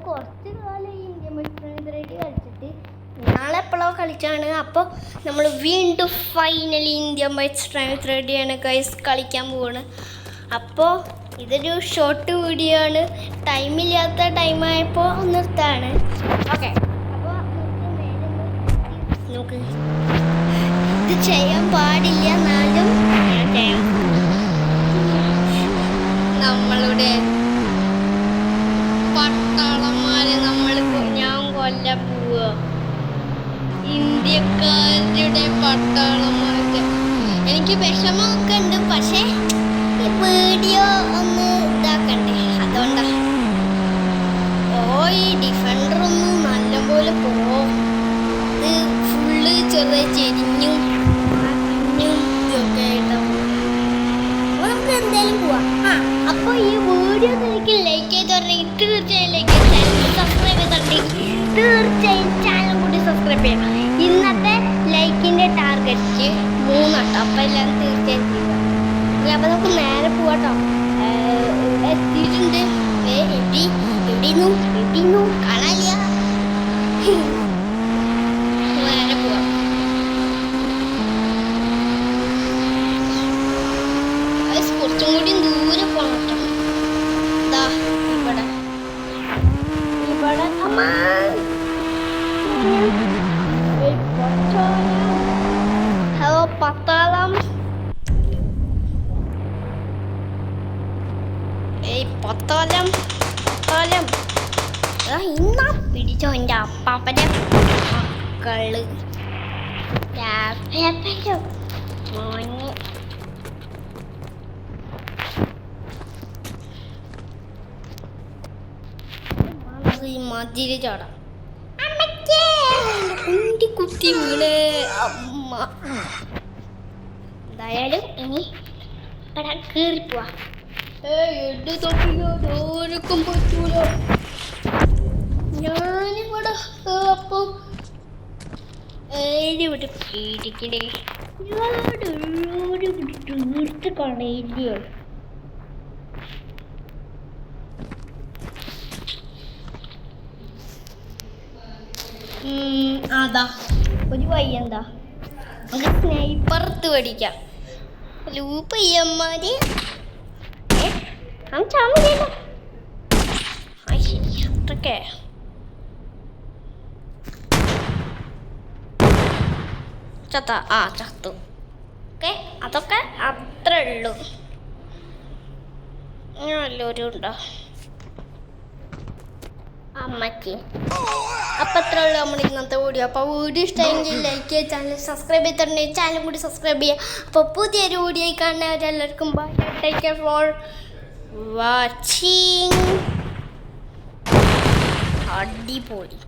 കുറച്ച് കാലം ഈ ഇന്ത്യൻ ബെസ്റ്റ് റെഡി കളിച്ചിട്ട് നാളെ എപ്പോഴോ കളിച്ചാണ്. അപ്പോൾ നമ്മൾ വീണ്ടും ഫൈനലി ഇന്ത്യൻ ബെസ്റ്റ് റെഡിയാണ് ഗൈസ് കളിക്കാൻ പോവാണ്. അപ്പോൾ ഇതൊരു ഷോർട്ട് വീഡിയോ ആണ്, ടൈമില്ലാത്ത ടൈമായപ്പോൾ നിർത്താണ്. ഓക്കെ, അപ്പോൾ നമുക്ക് ഇത് ചെയ്യാൻ പാടില്ല, എന്നാലും ഞാൻ ചെയ്യാം. നമ്മളുടെ പട്ടാളന്മാരെ ഞാൻ കൊല്ലാൻ പോവുക. ഇന്ത്യക്കാരുടെ പട്ടാളന്മാർക്ക് എനിക്ക് വിഷമമൊക്കെ ഉണ്ട്, പക്ഷേ ഈ വീഡിയോ ഒന്ന് ഇതാക്കണ്ടേ, അതുകൊണ്ടാ. ഈ ഡിഫൻഡർ ഒന്ന് നല്ലപോലെ ഇത് ഫുള്ള് ചെറിയ ചെരിഞ്ഞും ഇതൊക്കെ ആയിട്ടാണ്. അപ്പോൾ നമുക്ക് എന്തായാലും പോവാം. അപ്പോൾ ഈ വീഡിയോ എനിക്ക് ലൈക്ക് ചെയ്തിട്ടുണ്ടെങ്കിൽ തീർച്ചയായും ലൈക്ക് ചെയ്ത് സബ്സ്ക്രൈബ് ചെയ്തിട്ടുണ്ടെങ്കിൽ തീർച്ചയായും ചാനൽ കൂടി സബ്സ്ക്രൈബ് ചെയ്യണം. ഇന്നത്തെ ലൈക്കിൻ്റെ ടാർഗറ്റ് 3 കേട്ടോ. അപ്പോൾ എല്ലാം തീർച്ചയായും ചെയ്യുക. അപ്പോൾ നമുക്ക് നേരെ പോവാട്ടോ. എത്തിയിട്ടുണ്ട്. എവിടെയിരുന്നു കാണാനില്ല. നേരെ പോവാം. കുറച്ചും കൂടി ദൂരെ പോകണം. ഇതാ ഇവിടെ അമ്മ ഹലോ പത്താളം. പത്താലം ഇന്നാ പിടിച്ചോ എൻ്റെ അപ്പാപ്പൻ്റെ മക്കള് മോന്. ഈ മതില് ചാടാം. കുത്തി വീണ് അമ്മ. എന്തായാലും ഇനി ഇവിടെ കയറിപ്പോവാ. എട്ട് തൊട്ടിലോർക്കും പറ്റൂല. ഞാനിവിടെ അപ്പം ഇവിടെ പേടിക്കണേ. തീർത്ത് കളയില്ല. അതാ ഒരു വയ്യെന്താ നമുക്ക് സ്നൈപ്പർത്ത് പഠിക്കാം. ലൂപ്പ് ചെയ്യന്മാര് അത്രക്കെ ചത്തു. ഓക്കെ, അതൊക്കെ അത്രേ ഉള്ളൂ. നല്ലൊരു ഉണ്ടോ അമ്മക്ക്. അപ്പം അത്രേ ഉള്ളൂ നമ്മുടെ ഇന്നത്തെ വീഡിയോ. അപ്പോൾ വീഡിയോ ഇഷ്ടമെങ്കിൽ ലൈക്ക് ചെയ്യുക, ചാനൽ സബ്സ്ക്രൈബ് ചെയ്തിട്ടുണ്ടെങ്കിൽ ചാനൽ കൂടി സബ്സ്ക്രൈബ് ചെയ്യുക. അപ്പോൾ പുതിയൊരു വീഡിയോ കാണുന്നവരെല്ലാവർക്കും bye. Take care for watching. അടിപൊളി.